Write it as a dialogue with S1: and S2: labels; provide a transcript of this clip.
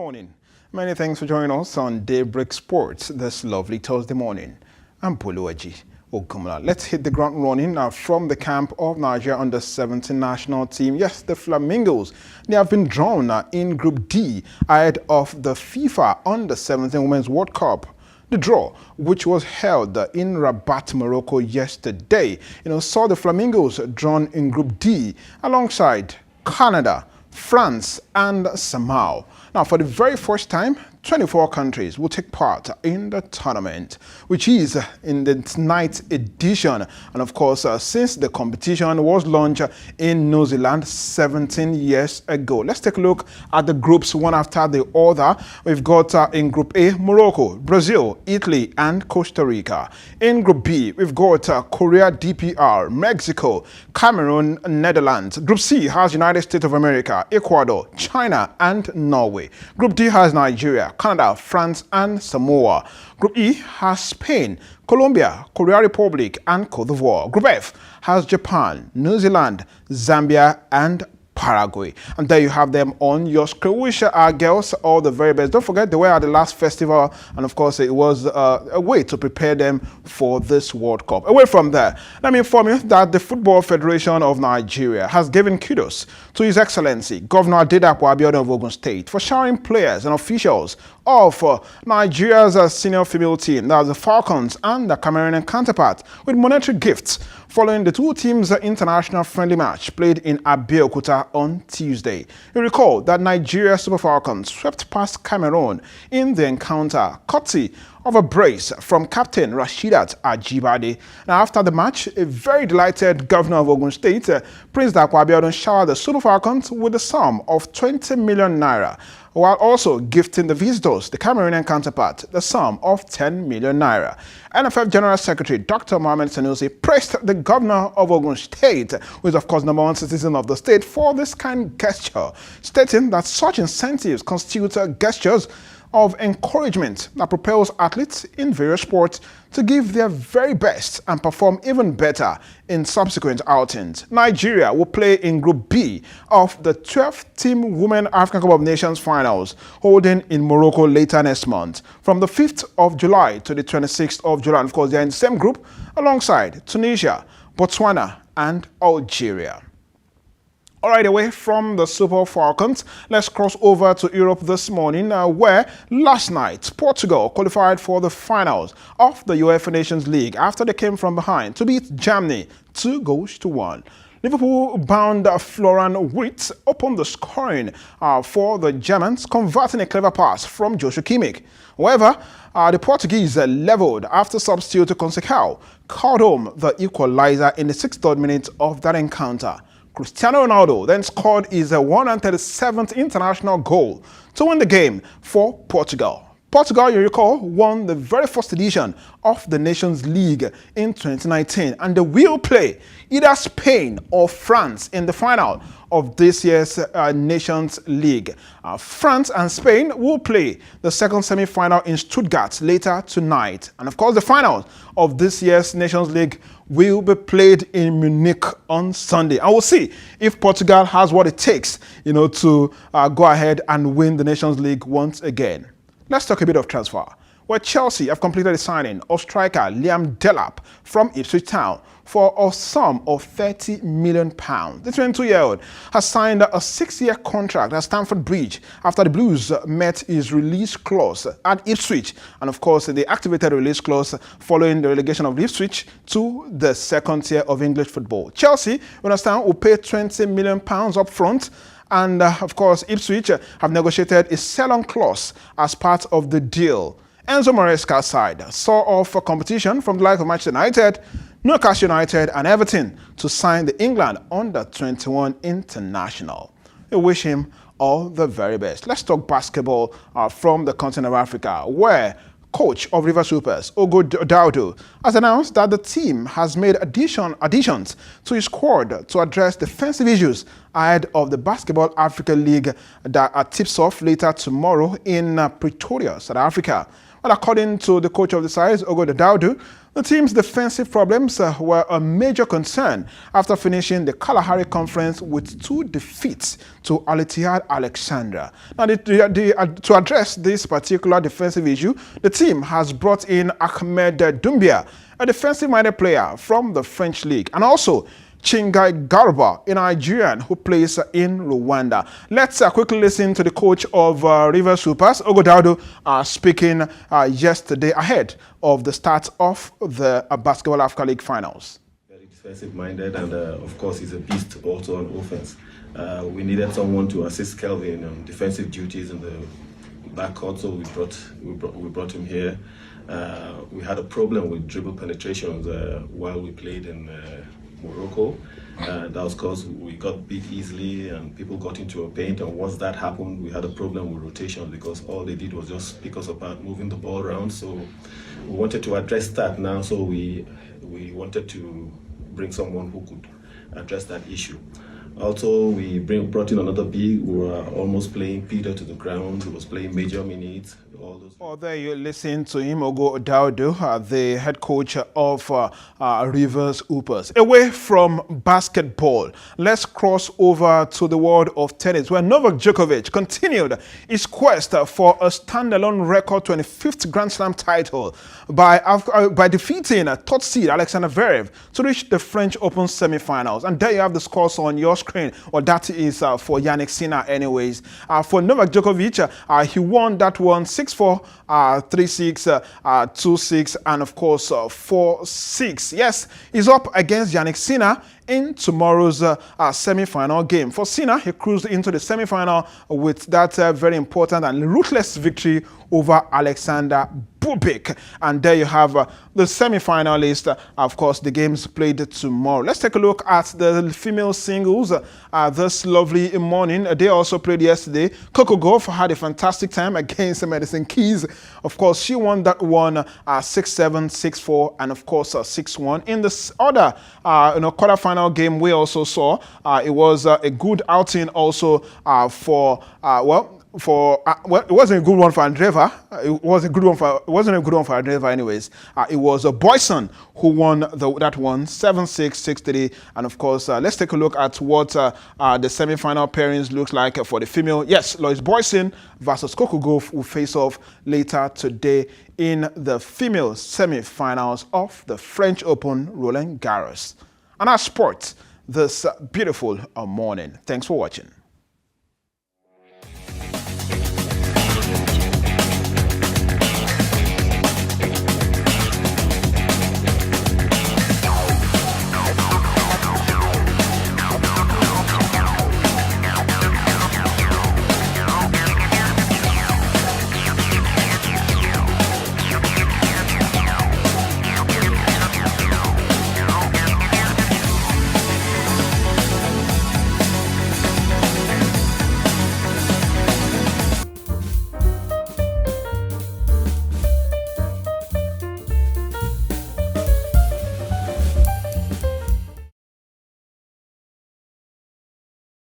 S1: morning. Many thanks for joining us on Daybreak Sports this lovely Thursday morning. I'm Poluaji Okumla. Let's hit the ground running now from the camp of Nigeria under-17 national team. Yes, the Flamingos, they have been drawn in Group D ahead of the FIFA under-17 Women's World Cup. The draw, which was held in Rabat, Morocco yesterday, saw the Flamingos drawn in Group D alongside Canada, France and Samoa. Now, for the very first time, 24 countries will take part in the tournament, which is in the 9th edition. And of course, since the competition was launched in New Zealand 17 years ago. Let's take a look at the groups one after the other. We've got in Group A, Morocco, Brazil, Italy, and Costa Rica. In Group B, we've got Korea, DPR, Mexico, Cameroon, Netherlands. Group C has United States of America, Ecuador, China, and Norway. Group D has Nigeria, Canada, France, and Samoa. Group E has Spain, Colombia, Korea Republic, and Cote d'Ivoire. Group F has Japan, New Zealand, Zambia, and Paraguay. And there you have them on your screen. Wish our girls all the very best. Don't forget, they were at the last festival, and of course it was a way to prepare them for this World Cup. Away from there, let me inform you that the Football Federation of Nigeria has given kudos to His Excellency Governor Delap of Ogun State for showering players and officials of Nigeria's senior female team, that's the Falcons and the Cameroonian counterpart, with monetary gifts following the two teams' international friendly match played in Abeokuta on Tuesday. You recall that Nigeria Super Falcons swept past Cameroon in the encounter, courtesy of a brace from Captain Rashidat Ajibade. Now, after the match, a very delighted Governor of Ogun State, Prince Dapo Abiodun, showered the Super Falcons with the sum of 20 million naira, while also gifting the visitors, the Cameroonian counterpart, the sum of 10 million naira. NFF General Secretary Dr. Mohamed Sanusi praised the Governor of Ogun State, who is of course #1 citizen of the state, for this kind gesture, stating that such incentives constitute gestures of encouragement that propels athletes in various sports to give their very best and perform even better in subsequent outings. Nigeria will play in Group B of the 12th-team Women African Cup of Nations finals, holding in Morocco later next month, from the 5th of July to the 26th of July. And of course, they're in the same group alongside Tunisia, Botswana, and Algeria. All right, away from the Super Falcons, let's cross over to Europe this morning, where last night Portugal qualified for the finals of the UEFA Nations League after they came from behind to beat Germany 2-1. Liverpool-bound Florian Wirtz opened the scoring for the Germans, converting a clever pass from Joshua Kimmich. However, the Portuguese leveled after substitute CONCEICAO called home the equalizer in the 63rd minute of that encounter. Cristiano Ronaldo then scored his 137th international goal to win the game for Portugal. Portugal, you recall, won the very first edition of the Nations League in 2019, and they will play either Spain or France in the final of this year's Nations League. France and Spain will play the second semi-final in Stuttgart later tonight. And of course, the final of this year's Nations League will be played in Munich on Sunday. And we'll see if Portugal has what it takes, to go ahead and win the Nations League once again. Let's talk a bit of transfer, where Chelsea have completed the signing of striker Liam Delap from Ipswich Town for a sum of £30 million. The 22-year-old has signed a 6-year contract at Stamford Bridge after the Blues met his release clause at Ipswich. And of course, they activated the release clause following the relegation of Ipswich to the second tier of English football. Chelsea, we understand, will pay £20 million up front. And of course, Ipswich have negotiated a sell-on clause as part of the deal. Enzo Maresca's side saw off a competition from the likes of Manchester United, Newcastle United, and Everton to sign the England under-21 international. We wish him all the very best. Let's talk basketball from the continent of Africa, where coach of River Supers, Ogo Daudu, has announced that the team has made additions to his squad to address defensive issues ahead of the Basketball Africa League that tips off later tomorrow in Pretoria, South Africa. Well, according to the coach of the side, Ogo Daudu, The team's defensive problems were a major concern after finishing the Kalahari Conference with 2 defeats to Al Ittihad Alexandria. Now, to address this particular defensive issue, the team has brought in Ahmed Doumbia, a defensive-minded player from the French league, and also Chingai Garba, a Nigerian who plays in Rwanda. Let's quickly listen to the coach of River Supers, Ogodaudo, speaking yesterday ahead of the start of the Basketball Africa League finals.
S2: Very defensive-minded, and of course he's a beast also on offense. We needed someone to assist Kelvin on defensive duties in the backcourt, so we brought him here. We had a problem with dribble penetrations while we played in Morocco. That was because we got beat easily and people got into a paint, and once that happened we had a problem with rotation because all they did was just pick us apart, moving the ball around. So we wanted to address that now, so we wanted to bring someone who could address that issue. Also, we brought in another big. We were almost playing Peter to the ground. He was playing major minutes. All those.
S1: Oh, there you listen to him, Ogodaudo, the head coach of Rivers Hoopers. Away from basketball, let's cross over to the world of tennis, where Novak Djokovic continued his quest for a standalone record 25th Grand Slam title by defeating third seed Alexander Zverev to reach the French Open semi-finals. And there you have the scores on your screen. Well, that is for Yannick Sinner anyways. For Novak Djokovic, he won that one 6-4, 3-6, 2-6, and of course 4-6. Yes, he's up against Yannick Sinner in tomorrow's semi-final game. For Sinner, he cruised into the semi-final with that very important and ruthless victory over Alexander Bubik. And there you have the semi-finalist. Of course, the games played tomorrow. Let's take a look at the female singles this lovely morning. They also played yesterday. Coco Gauff had a fantastic time against Madison Keys. Of course, she won that one 6-7, 6-4, and of course 6-1. In this other quarterfinal game we also saw, it was a good outing also for it wasn't a good one for Andreva. It wasn't a good one for Andreva anyways. It was Boyson who won that one 7-6, 6-3, and of course let's take a look at what the semi-final pairings looks like for the female. Yes, Lois Boyson versus Coco Gauff will face off later today in the female semi-finals of the French Open Roland Garros. And our sport this beautiful morning. Thanks for watching.